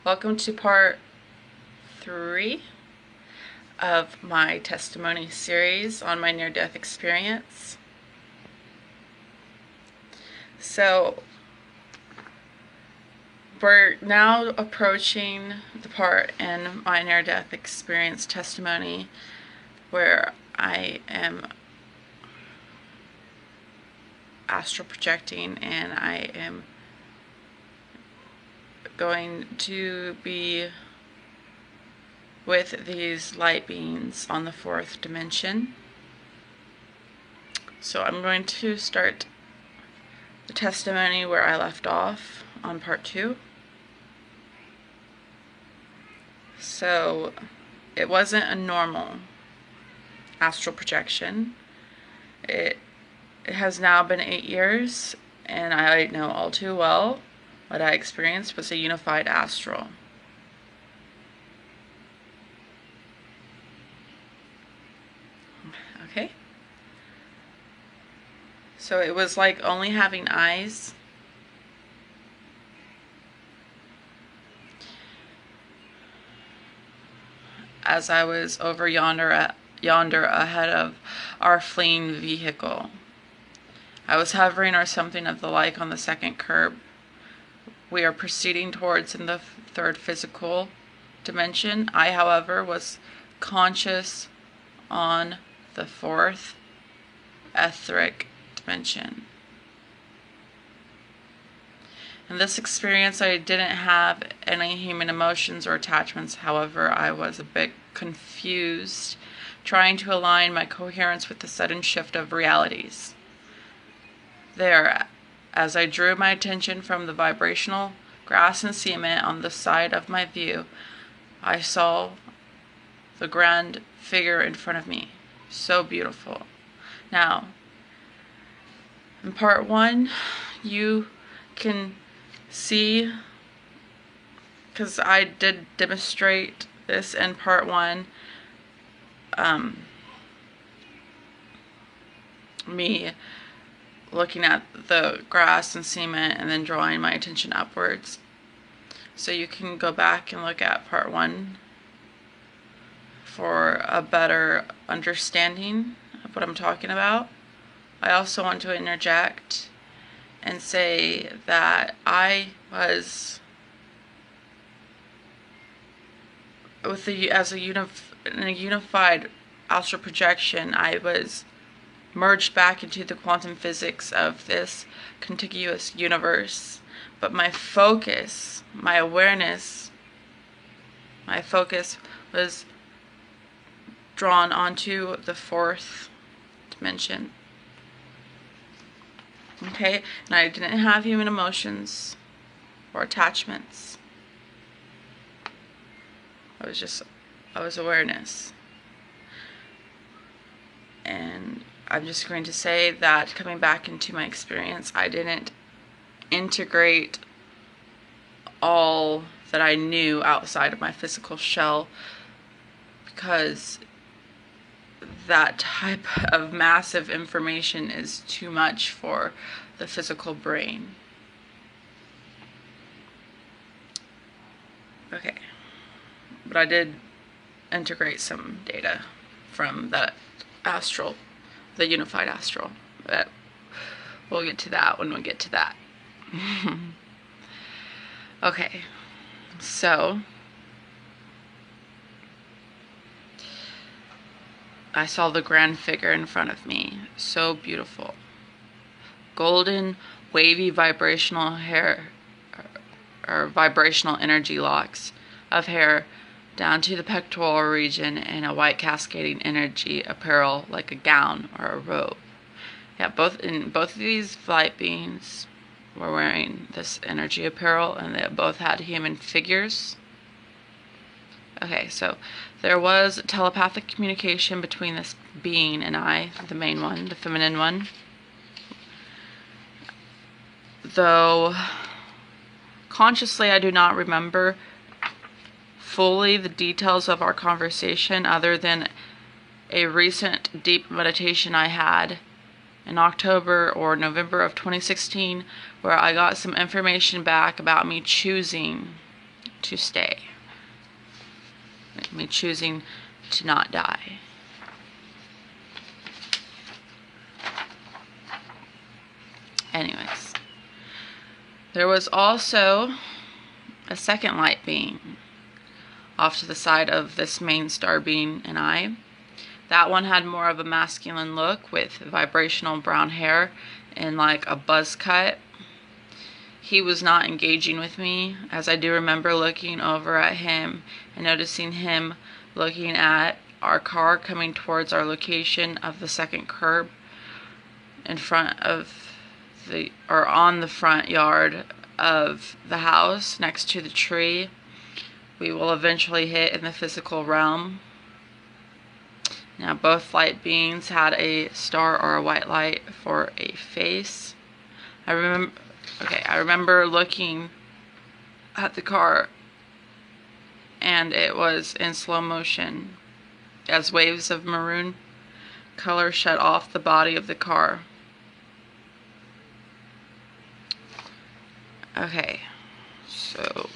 Welcome to part 3 of my testimony series on my near-death experience. So, we're now approaching the part in my near-death experience testimony where I am astral projecting and I am going to be with these light beings on the 4th dimension. So I'm going to start the testimony where I left off on part 2. So it wasn't a normal astral projection. It has now been 8 years, and I know all too well what I experienced was a unified astral. Okay? So it was like only having eyes. As I was over yonder ahead of our fleeing vehicle. I was hovering or something of the like on the second curb. We are proceeding towards in the 3rd physical dimension. I, however, was conscious on the 4th etheric dimension. In this experience, I didn't have any human emotions or attachments. However, I was a bit confused, trying to align my coherence with the sudden shift of realities. There, as I drew my attention from the vibrational grass and cement on the side of my view, I saw the grand figure in front of me. So beautiful. Now, in part 1, you can see, because I did demonstrate this in part 1, me looking at the grass and cement and then drawing my attention upwards. So you can go back and look at part 1 for a better understanding of what I'm talking about. I also want to interject and say that I was in a unified astral projection. I was merged back into the quantum physics of this contiguous universe. But my focus, my awareness, my focus was drawn onto the 4th dimension. Okay, and I didn't have human emotions or attachments. I was awareness. And I'm just going to say that coming back into my experience, I didn't integrate all that I knew outside of my physical shell, because that type of massive information is too much for the physical brain. Okay, but I did integrate some data from that astral, the unified astral. But we'll get to that when we get to that. Okay, so I saw the grand figure in front of me. So beautiful. Golden, wavy vibrational hair, or vibrational energy locks of hair down to the pectoral region, and a white cascading energy apparel like a gown or a robe. Yeah, both of these light beings were wearing this energy apparel, and they both had human figures. Okay, so there was telepathic communication between this being and I, the main one, the feminine one. Though consciously I do not remember fully the details of our conversation, other than a recent deep meditation I had in October or November of 2016, where I got some information back about me choosing to stay. Me choosing to not die. Anyways, there was also a second light being off to the side of this main star being and I. That one had more of a masculine look with vibrational brown hair and like a buzz cut. He was not engaging with me, as I do remember looking over at him and noticing him looking at our car coming towards our location of the second curb in front of or on the front yard of the house next to the tree we will eventually hit in the physical realm. Now both light beings had a star or a white light for a face. I remember looking at the car and it was in slow motion as waves of maroon color shed off the body of the car. Okay, so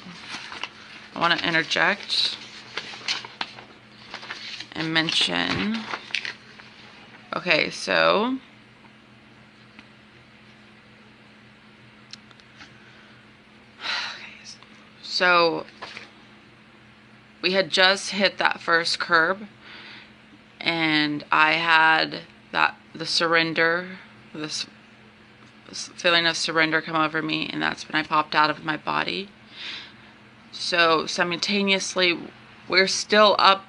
I want to interject and mention, okay, so we had just hit that first curb and I had this feeling of surrender come over me, and that's when I popped out of my body. So simultaneously we're still up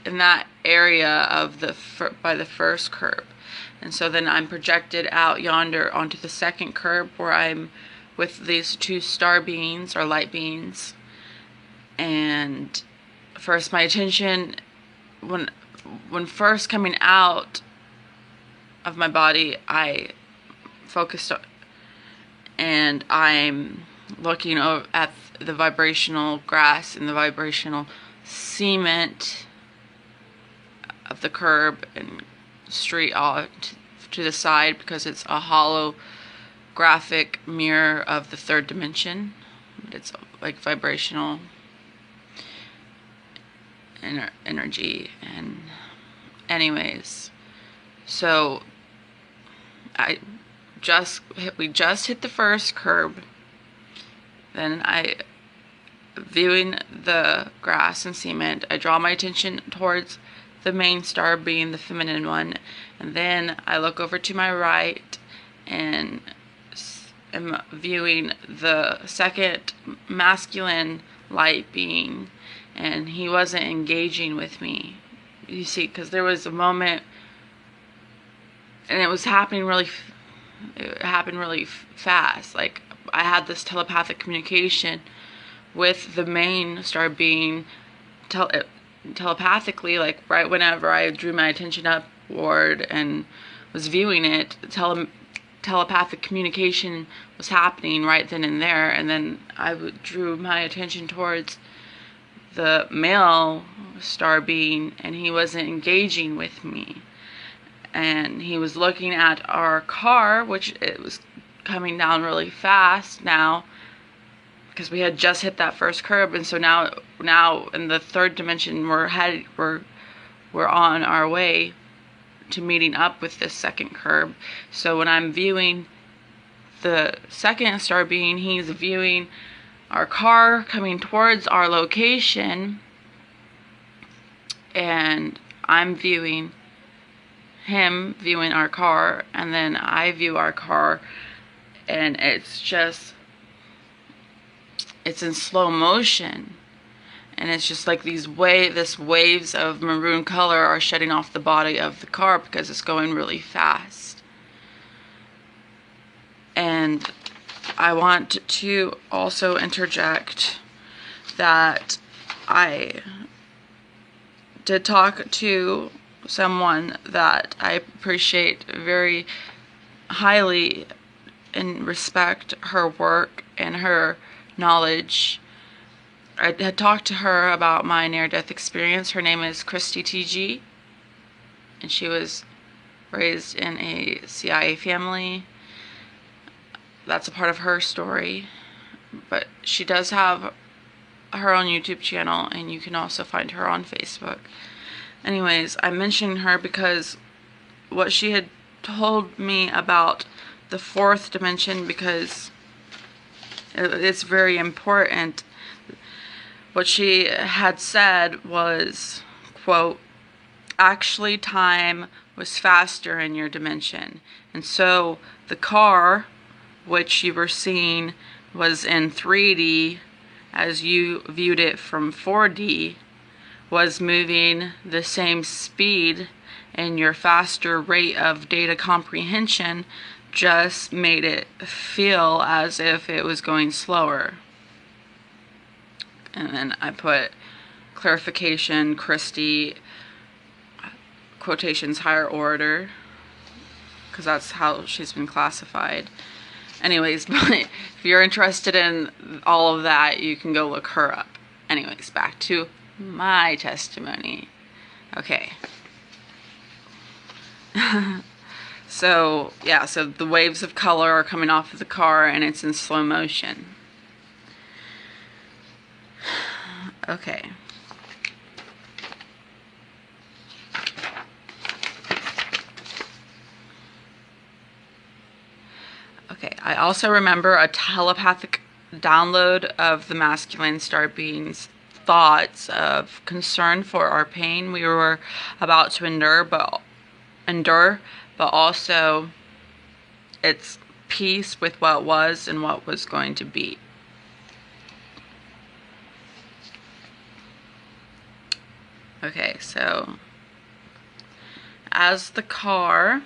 in that area of by the first curb, and so then I'm projected out yonder onto the second curb where I'm with these two star beings or light beings. And first my attention, when first coming out of my body, I focused on, and I'm looking over at the vibrational grass and the vibrational cement of the curb and street all to the side, because it's a holographic mirror of the third dimension. It's like vibrational energy. And anyways, so we just hit the first curb. Then viewing the grass and cement, I draw my attention towards the main star being the feminine one, and then I look over to my right and am viewing the second masculine light being, and he wasn't engaging with me. You see, because there was a moment, and it was happening really fast. Like, I had this telepathic communication with the main star being telepathically, like right whenever I drew my attention upward and was viewing it, telepathic communication was happening right then and there. And then I drew my attention towards the male star being, and he wasn't engaging with me. And he was looking at our car, which it was coming down really fast now, because we had just hit that first curb. And so now in the third dimension, we're on our way to meeting up with this second curb. So when I'm viewing the second star being, he's viewing our car coming towards our location, and I'm viewing him viewing our car, and then I view our car, and it's in slow motion, and it's just like these waves of maroon color are shedding off the body of the car because it's going really fast. And I want to also interject that I did talk to someone that I appreciate very highly and respect her work and her knowledge. I had talked to her about my near-death experience. Her name is Christy TG, and she was raised in a CIA family. That's a part of her story, but she does have her own YouTube channel, and you can also find her on Facebook. Anyways, I mentioned her because what she had told me about the fourth dimension, because it's very important. What she had said was, quote, actually time was faster in your dimension. And so the car, which you were seeing, was in 3D as you viewed it from 4D, was moving the same speed, and your faster rate of data comprehension just made it feel as if it was going slower. And then I put clarification, Christie, quotations, higher order, because that's how she's been classified. Anyways, but if you're interested in all of that, you can go look her up. Anyways, back to my testimony. Okay. So, yeah, so the waves of color are coming off of the car, and it's in slow motion. Okay. Okay, I also remember a telepathic download of the masculine star being's thoughts of concern for our pain we were about to endure, but also its peace with what was and what was going to be. Okay, so as the car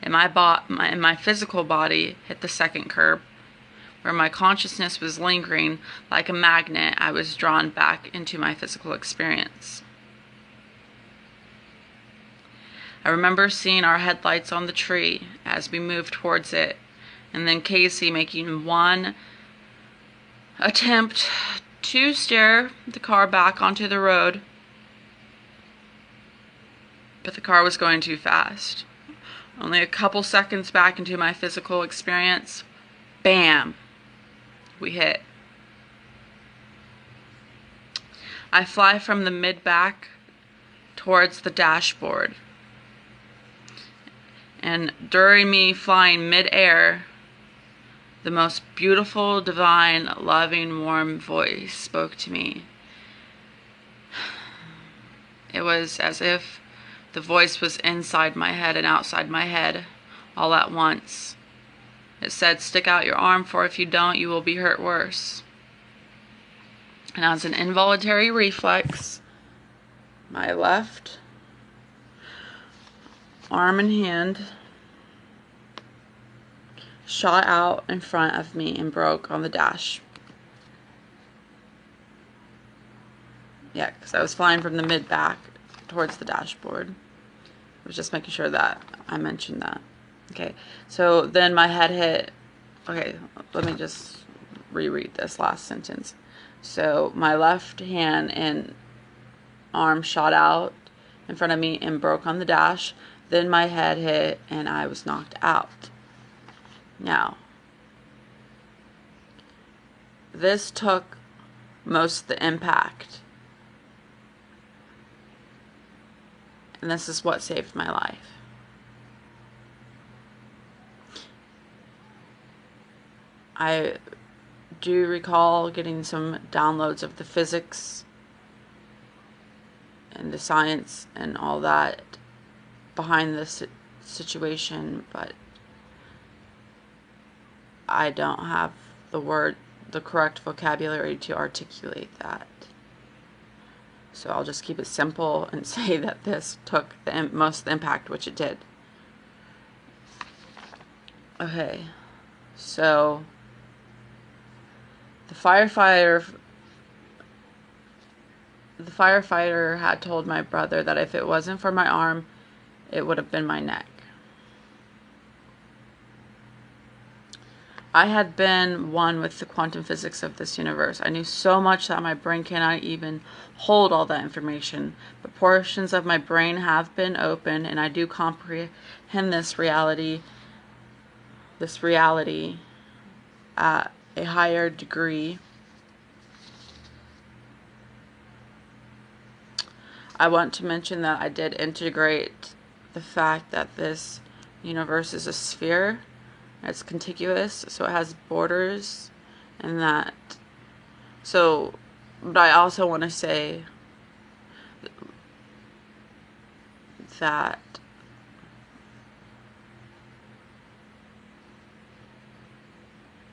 in my physical body hit the second curb, where my consciousness was lingering like a magnet, I was drawn back into my physical experience. I remember seeing our headlights on the tree as we moved towards it, and then Casey making one attempt to steer the car back onto the road, but the car was going too fast. Only a couple seconds back into my physical experience, bam, we hit. I fly from the mid-back towards the dashboard. And during me flying mid-air, the most beautiful, divine, loving, warm voice spoke to me. It was as if the voice was inside my head and outside my head all at once. It said, stick out your arm, for if you don't, you will be hurt worse. And as an involuntary reflex, my left arm and hand shot out in front of me and broke on the dash. Yeah, because I was flying from the mid-back towards the dashboard. I was just making sure that I mentioned that. Okay, so then my head hit. Okay, let me just reread this last sentence. So my left hand and arm shot out in front of me and broke on the dash. Then my head hit and I was knocked out. Now, this took most of the impact. And this is what saved my life. I do recall getting some downloads of the physics and the science and all that behind this situation, but I don't have the correct vocabulary to articulate that. So I'll just keep it simple and say that this took the most of the impact, which it did. Okay, so the firefighter had told my brother that if it wasn't for my arm, it would have been my neck. I had been one with the quantum physics of this universe. I knew so much that my brain cannot even hold all that information, but portions of my brain have been open, and I do comprehend this reality at a higher degree I want to mention that I did integrate the fact that this universe is a sphere. It's contiguous, so it has borders, and that. So, but I also want to say that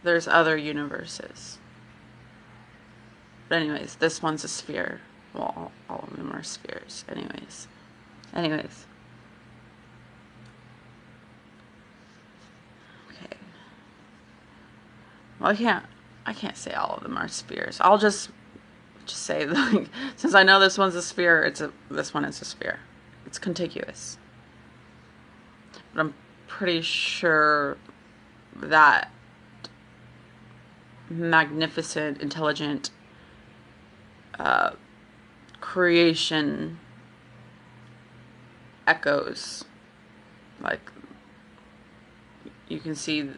there's other universes. But anyways, this one's a sphere. Well, all of them are spheres. Anyways. Okay. Well, I can't say all of them are spheres. I'll just say, like, since I know this one's a sphere, this one is a sphere. It's contiguous. But I'm pretty sure that magnificent, intelligent creation echoes. Like, you can see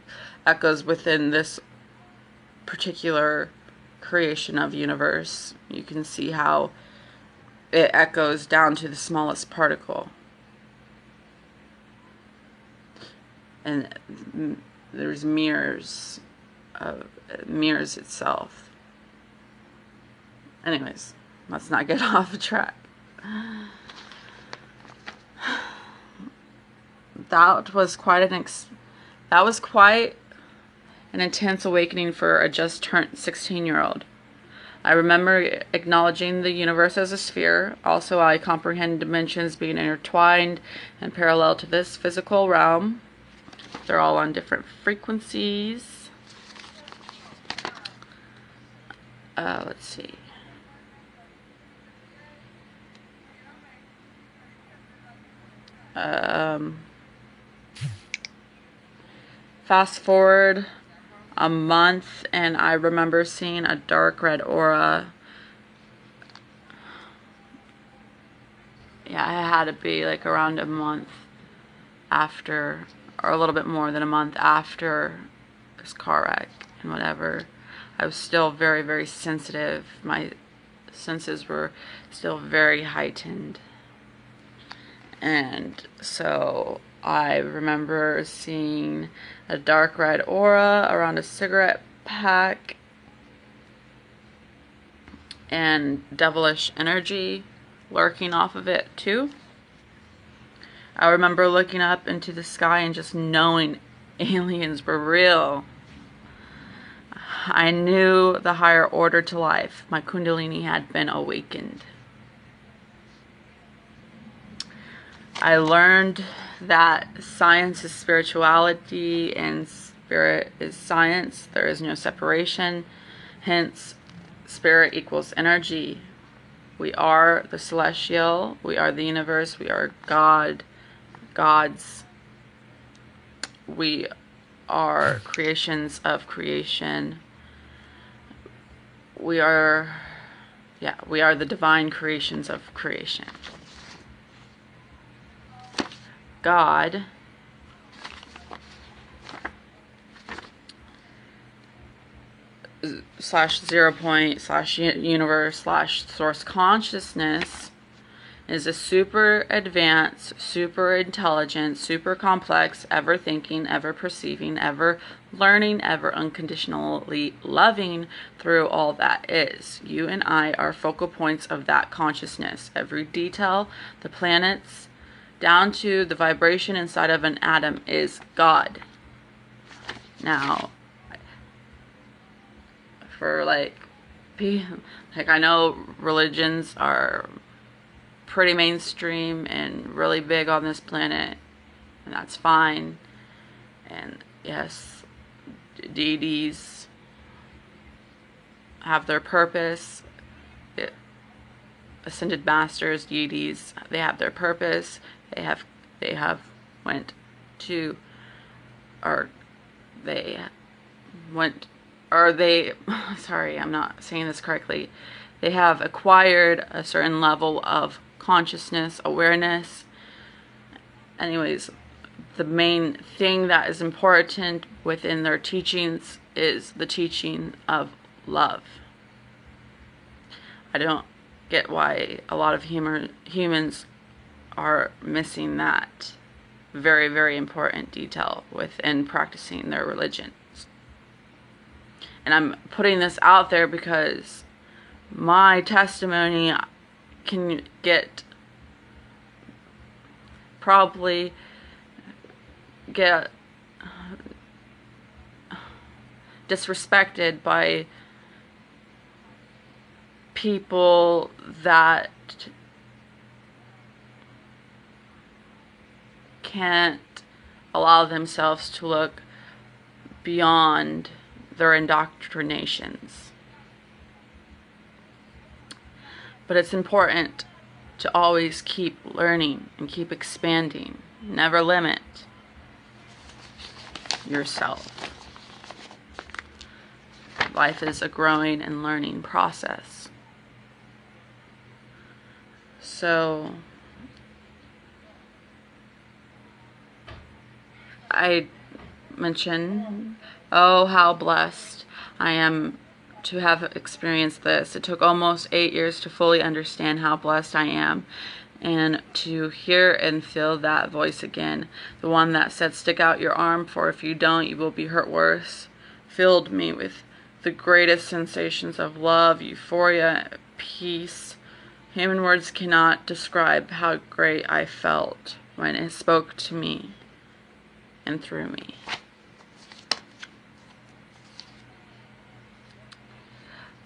echoes within this particular creation of universe. You can see how it echoes down to the smallest particle. And there's mirrors itself. Anyways, let's not get off track. That was quite an intense awakening for a just turned 16-year-old. I remember acknowledging the universe as a sphere. Also, I comprehend dimensions being intertwined and parallel to this physical realm. They're all on different frequencies. Let's see. Fast forward a month, and I remember seeing a dark red aura. Yeah, it had to be like around a month after, or a little bit more than a month after this car wreck and whatever. I was still very, very sensitive. My senses were still very heightened. And so I remember seeing a dark red aura around a cigarette pack and devilish energy lurking off of it too. I remember looking up into the sky and just knowing aliens were real. I knew the higher order to life. My Kundalini had been awakened. I learned that science is spirituality and spirit is science. There is no separation. Hence, spirit equals energy. We are the celestial. We are the universe. We are God. Gods. We are creations of creation. We are the divine creations of creation. God slash 0 point slash universe slash source consciousness is a super advanced, super intelligent, super complex, ever thinking, ever perceiving, ever learning, ever unconditionally loving through all that is. You and I are focal points of that consciousness. Every detail, the planets, down to the vibration inside of an atom is God. Now, for like I know religions are pretty mainstream and really big on this planet, and that's fine. And yes, deities have their purpose. Ascended masters, deities, they have their purpose. Sorry, I'm not saying this correctly. They have acquired a certain level of consciousness, awareness. Anyways, the main thing that is important within their teachings is the teaching of love. get why a lot of humans are missing that very, very important detail within practicing their religions. And I'm putting this out there because my testimony can probably get disrespected by people that can't allow themselves to look beyond their indoctrinations. But it's important to always keep learning and keep expanding. Never limit yourself. Life is a growing and learning process. So I mentioned, oh, how blessed I am to have experienced this. It took almost 8 years to fully understand how blessed I am, and to hear and feel that voice again, the one that said, stick out your arm, for if you don't, you will be hurt worse, filled me with the greatest sensations of love, euphoria, peace. Human words cannot describe how great I felt when it spoke to me and through me.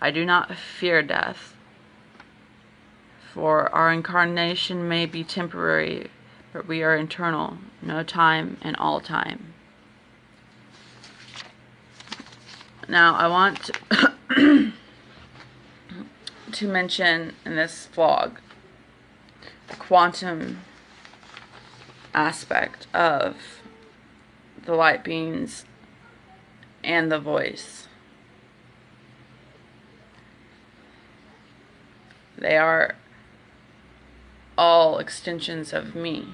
I do not fear death, for our incarnation may be temporary, but we are eternal, no time and all time. Now, I want to mention in this vlog the quantum aspect of the light beings and the voice. They are all extensions of me.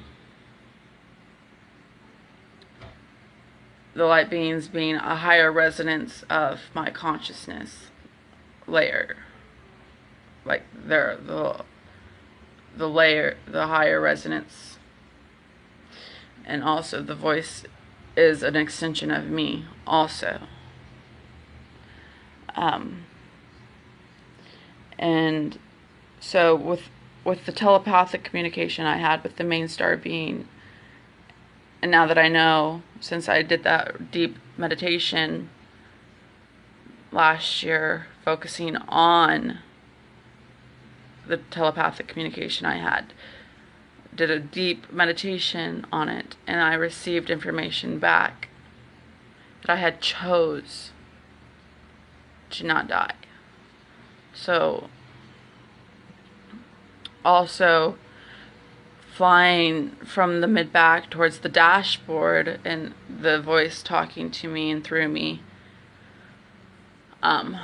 The light beings being a higher resonance of my consciousness layer. Like they're the layer, the higher resonance. And also the voice is an extension of me also. And so with the telepathic communication I had with the main star being, and now that I know, since I did that deep meditation last year, focusing on the telepathic communication I had, did a deep meditation on it, and I received information back that I had chose to not die. So also flying from the mid-back towards the dashboard and the voice talking to me and through me, and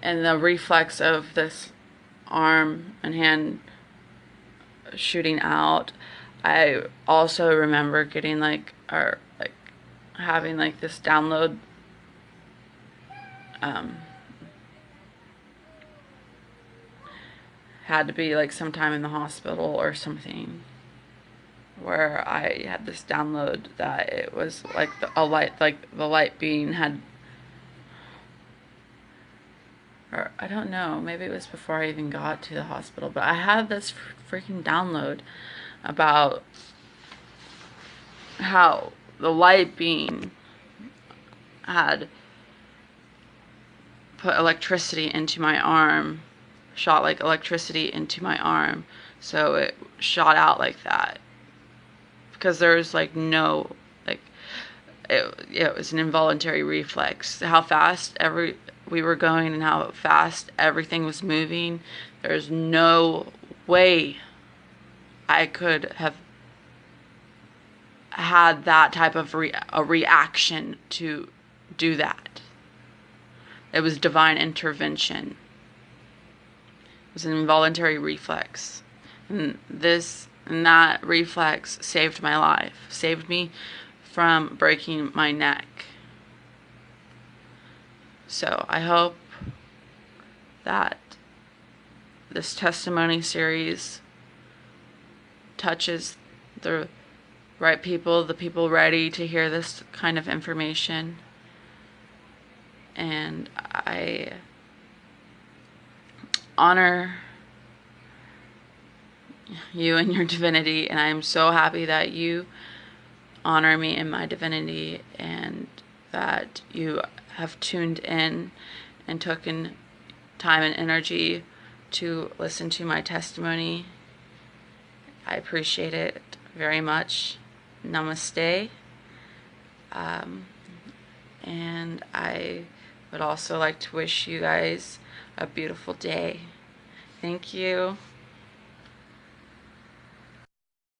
the reflex of this arm and hand shooting out. I also remember getting having this download, had to be sometime in the hospital or something, where I had this download that it was the light being had, or I don't know, maybe it was before I even got to the hospital, but I had this freaking download about how the light being had put electricity into my arm, shot electricity into my arm, so it shot out like that, because there's no, it was an involuntary reflex. How fast we were going and how fast everything was moving, there's no way I could have had that type of a reaction to do that. It was divine intervention. It was an involuntary reflex. And that reflex saved my life. Saved me from breaking my neck. So I hope that this testimony series touches the right people, the people ready to hear this kind of information. And I honor you and your divinity, and I am so happy that you honor me in my divinity and that you have tuned in and taken time and energy to listen to my testimony. I appreciate it very much. Namaste. And I would also like to wish you guys a beautiful day. Thank you.